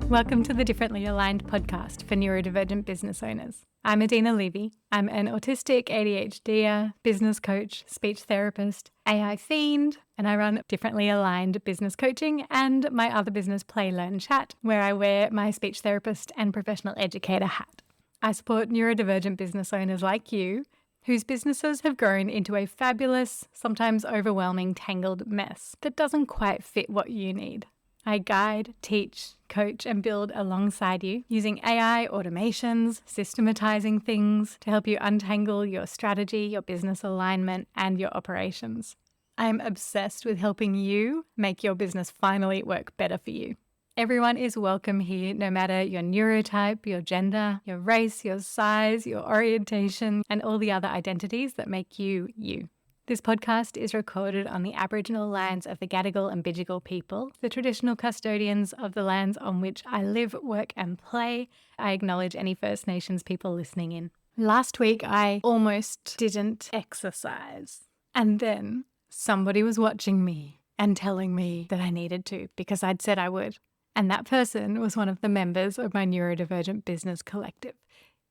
Welcome to the Differently Aligned podcast for neurodivergent business owners. I'm Adina Levy. I'm an autistic ADHDer, business coach, speech therapist, AI fiend, and I run Differently Aligned Business Coaching and my other business, Play, Learn, Chat, where I wear my speech therapist and professional educator hat. I support neurodivergent business owners like you whose businesses have grown into a fabulous, sometimes overwhelming, tangled mess that doesn't quite fit what you need. I guide, teach, coach, and build alongside you using AI, automations, systematizing things to help you untangle your strategy, your business alignment, and your operations. I'm obsessed with helping you make your business finally work better for you. Everyone is welcome here, no matter your neurotype, your gender, your race, your size, your orientation, and all the other identities that make you, you. This podcast is recorded on the Aboriginal lands of the Gadigal and Bidjigal people, the traditional custodians of the lands on which I live, work and play. I acknowledge any First Nations people listening in. Last week, I almost didn't exercise. And then somebody was watching me and telling me that I needed to because I'd said I would. And that person was one of the members of my neurodivergent business collective.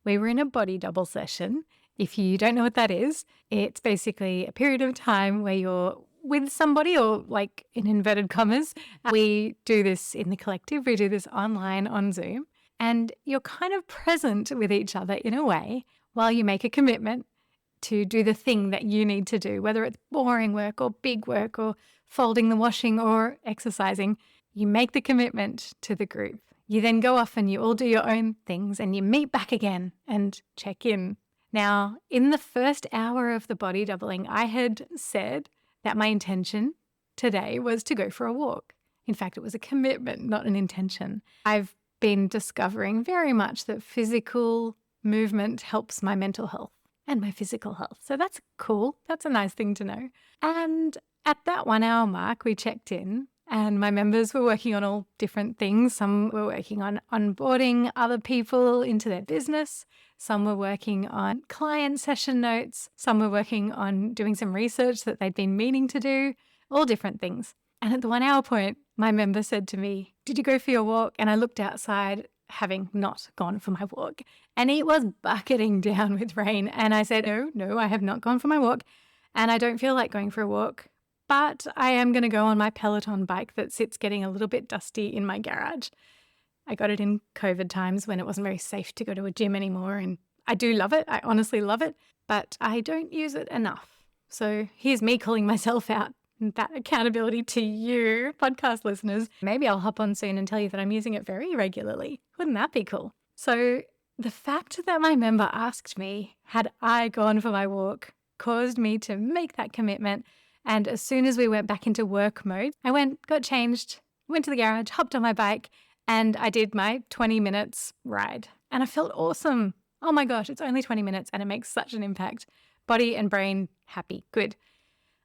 We were in a body double session. If you don't know what that is, it's basically a period of time where you're with somebody, or like in inverted commas, we do this in the collective, we do this online on Zoom, and you're kind of present with each other in a way while you make a commitment to do the thing that you need to do, whether it's boring work or big work or folding the washing or exercising. You make the commitment to the group. You then go off and you all do your own things and you meet back again and check in. Now, in the first hour of the body doubling, I had said that my intention today was to go for a walk. In fact, it was a commitment, not an intention. I've been discovering very much that physical movement helps my mental health and my physical health. So that's cool. That's a nice thing to know. And at that 1 hour mark, we checked in. And my members were working on all different things. Some were working on onboarding other people into their business. Some were working on client session notes. Some were working on doing some research that they'd been meaning to do, all different things. And at the 1 hour point, my member said to me, "Did you go for your walk?" And I looked outside, having not gone for my walk. And it was bucketing down with rain. And I said, no, I have not gone for my walk. And I don't feel like going for a walk. But I am going to go on my Peloton bike that sits getting a little bit dusty in my garage. I got it in COVID times when it wasn't very safe to go to a gym anymore. And I do love it. I honestly love it. But I don't use it enough. So here's me calling myself out. That accountability to you, podcast listeners. Maybe I'll hop on soon and tell you that I'm using it very regularly. Wouldn't that be cool? So the fact that my member asked me, had I gone for my walk, caused me to make that commitment. And as soon as we went back into work mode, I got changed, went to the garage, hopped on my bike, and I did my 20 minutes ride. And I felt awesome. Oh my gosh, it's only 20 minutes and it makes such an impact. Body and brain happy. Good.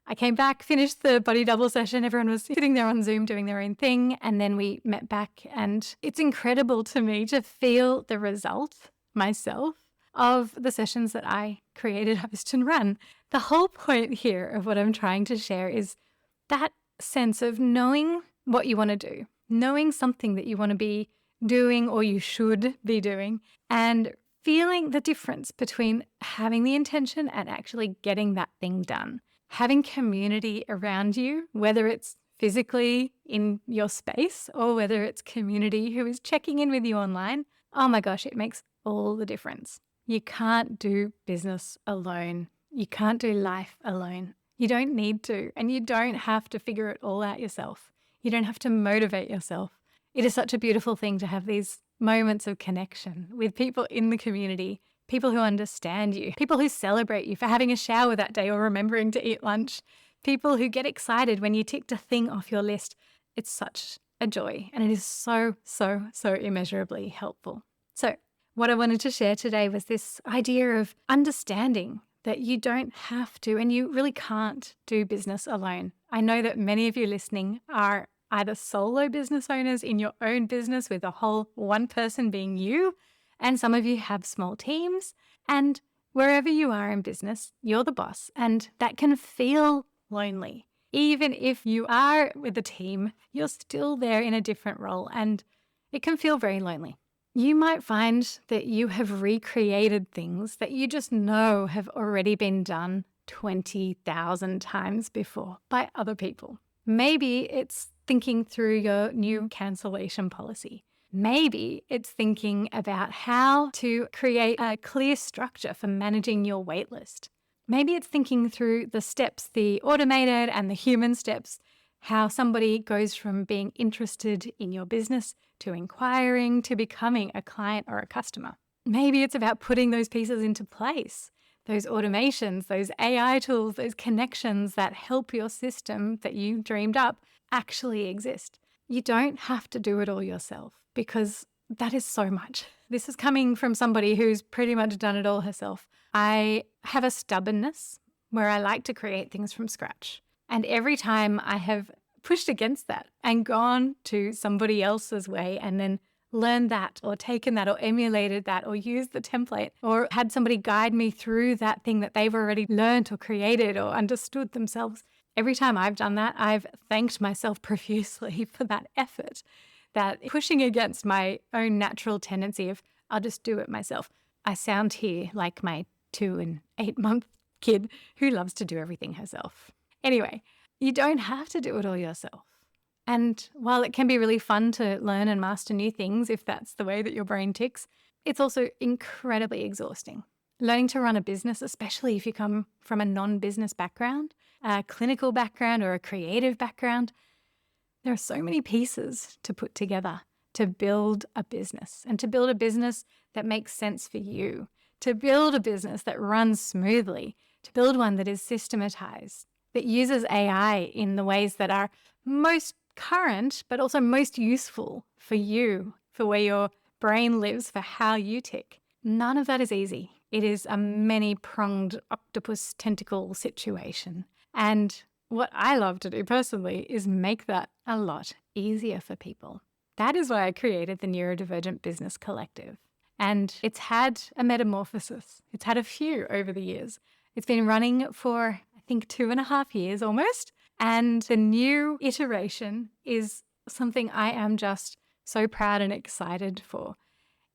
I came back, finished the body double session. Everyone was sitting there on Zoom doing their own thing. And then we met back, and it's incredible to me to feel the result myself of the sessions that I created, host and run. The whole point here of what I'm trying to share is that sense of knowing what you want to do, knowing something that you want to be doing or you should be doing, and feeling the difference between having the intention and actually getting that thing done. Having community around you, whether it's physically in your space or whether it's community who is checking in with you online, oh my gosh, it makes all the difference. You can't do business alone. You can't do life alone. You don't need to, and you don't have to figure it all out yourself. You don't have to motivate yourself. It is such a beautiful thing to have these moments of connection with people in the community, people who understand you, people who celebrate you for having a shower that day or remembering to eat lunch, people who get excited when you ticked a thing off your list. It's such a joy, and it is so, so, so immeasurably helpful. So what I wanted to share today was this idea of understanding that you don't have to and you really can't do business alone. I know that many of you listening are either solo business owners in your own business with a whole one person being you, and some of you have small teams, and wherever you are in business, you're the boss, and that can feel lonely. Even if you are with a team, you're still there in a different role, and it can feel very lonely. You might find that you have recreated things that you just know have already been done 20,000 times before by other people. Maybe it's thinking through your new cancellation policy. Maybe it's thinking about how to create a clear structure for managing your waitlist. Maybe it's thinking through the steps, the automated and the human steps, how somebody goes from being interested in your business to inquiring to becoming a client or a customer. Maybe it's about putting those pieces into place, those automations, those AI tools, those connections that help your system that you dreamed up actually exist. You don't have to do it all yourself because that is so much. This is coming from somebody who's pretty much done it all herself. I have a stubbornness where I like to create things from scratch. And every time I have pushed against that and gone to somebody else's way and then learned that or taken that or emulated that or used the template or had somebody guide me through that thing that they've already learned or created or understood themselves, every time I've done that, I've thanked myself profusely for that effort, that pushing against my own natural tendency of I'll just do it myself. I sound here like my 2 and 8 month kid who loves to do everything herself. Anyway, you don't have to do it all yourself. And while it can be really fun to learn and master new things, if that's the way that your brain ticks, it's also incredibly exhausting. Learning to run a business, especially if you come from a non-business background, a clinical background or a creative background, there are so many pieces to put together to build a business and to build a business that makes sense for you, to build a business that runs smoothly, to build one that is systematized, that uses AI in the ways that are most current, but also most useful for you, for where your brain lives, for how you tick. None of that is easy. It is a many-pronged octopus tentacle situation. And what I love to do personally is make that a lot easier for people. That is why I created the Neurodivergent Business Collective. And it's had a metamorphosis. It's had a few over the years. It's been running for, I think, 2.5 years almost. And the new iteration is something I am just so proud and excited for.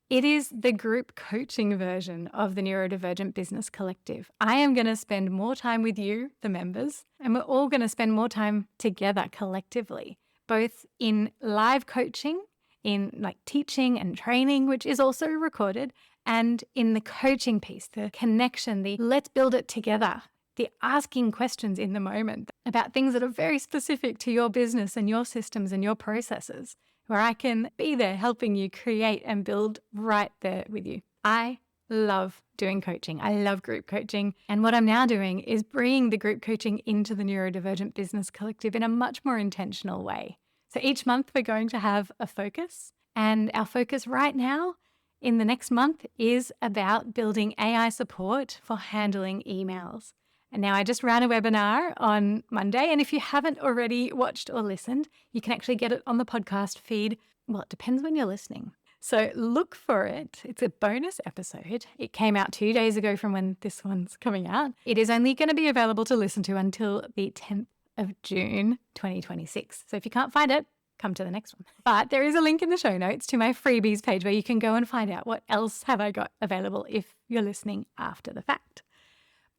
It is the group coaching version of the Neurodivergent Business Collective. I am going to spend more time with you, the members, and we're all going to spend more time together collectively, both in live coaching, in like teaching and training, which is also recorded, and in the coaching piece, the connection, the let's build it together, the asking questions in the moment about things that are very specific to your business and your systems and your processes, where I can be there helping you create and build right there with you. I love doing coaching. I love group coaching. And what I'm now doing is bringing the group coaching into the Neurodivergent Business Collective in a much more intentional way. So each month we're going to have a focus. And our focus right now in the next month is about building AI support for handling emails. And now I just ran a webinar on Monday, and if you haven't already watched or listened, you can actually get it on the podcast feed. Well, it depends when you're listening. So look for it. It's a bonus episode. It came out 2 days ago from when this one's coming out. It is only going to be available to listen to until the 10th of June, 2026. So if you can't find it, come to the next one. But there is a link in the show notes to my freebies page where you can go and find out what else have I got available if you're listening after the fact.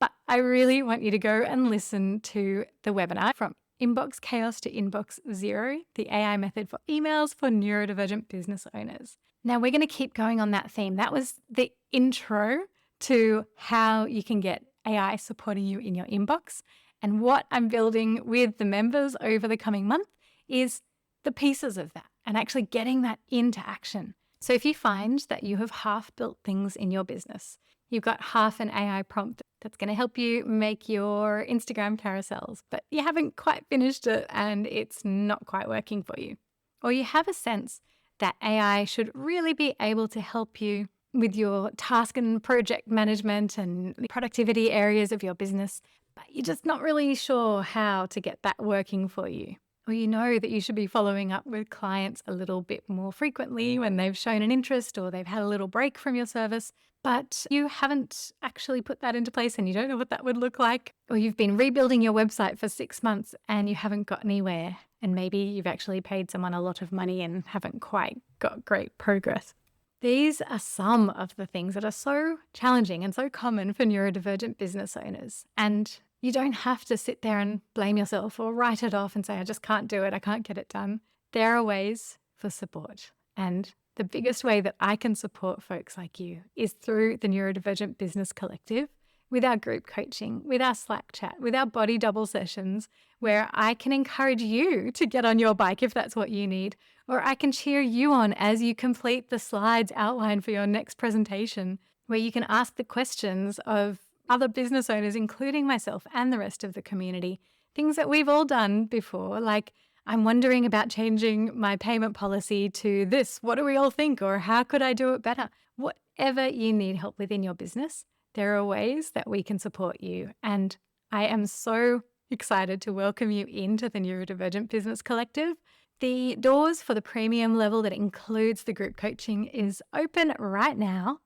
But I really want you to go and listen to the webinar From Inbox Chaos to Inbox Zero, the AI method for emails for neurodivergent business owners. Now we're going to keep going on that theme. That was the intro to how you can get AI supporting you in your inbox. And what I'm building with the members over the coming month is the pieces of that and actually getting that into action. So if you find that you have half built things in your business, you've got half an AI prompt that's going to help you make your Instagram carousels, but you haven't quite finished it and it's not quite working for you. Or you have a sense that AI should really be able to help you with your task and project management and the productivity areas of your business, but you're just not really sure how to get that working for you. Or you know that you should be following up with clients a little bit more frequently when they've shown an interest or they've had a little break from your service, but you haven't actually put that into place and you don't know what that would look like, or you've been rebuilding your website for 6 months and you haven't got anywhere, and maybe you've actually paid someone a lot of money and haven't quite got great progress. These are some of the things that are so challenging and so common for neurodivergent business owners. And you don't have to sit there and blame yourself or write it off and say, I just can't do it, I can't get it done. There are ways for support. And the biggest way that I can support folks like you is through the Neurodivergent Business Collective, with our group coaching, with our Slack chat, with our body double sessions, where I can encourage you to get on your bike if that's what you need, or I can cheer you on as you complete the slides outlined for your next presentation, where you can ask the questions of other business owners, including myself and the rest of the community, things that we've all done before, like, I'm wondering about changing my payment policy to this. What do we all think? Or how could I do it better? Whatever you need help with in your business, there are ways that we can support you. And I am so excited to welcome you into the Neurodivergent Business Collective. The doors for the premium level that includes the group coaching is open right now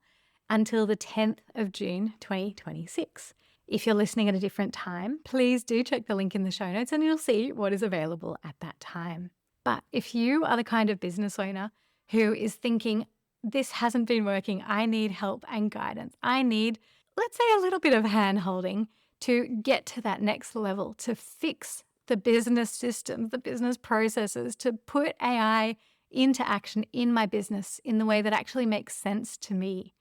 until the 10th of June, 2026. If you're listening at a different time, please do check the link in the show notes and you'll see what is available at that time. But if you are the kind of business owner who is thinking, this hasn't been working, I need help and guidance, I need, let's say, a little bit of hand-holding to get to that next level, to fix the business systems, the business processes, to put AI into action in my business in the way that actually makes sense to me,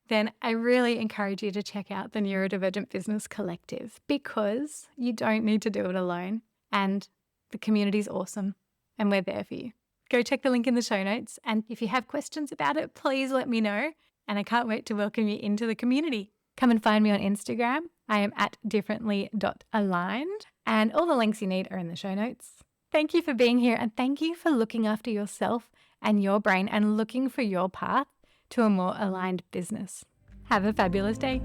then I really encourage you to check out the Neurodivergent Business Collective, because you don't need to do it alone and the community is awesome and we're there for you. Go check the link in the show notes, and if you have questions about it, please let me know, and I can't wait to welcome you into the community. Come and find me on Instagram. I am at differently.aligned, and all the links you need are in the show notes. Thank you for being here, and thank you for looking after yourself and your brain and looking for your path to a more aligned business. Have a fabulous day.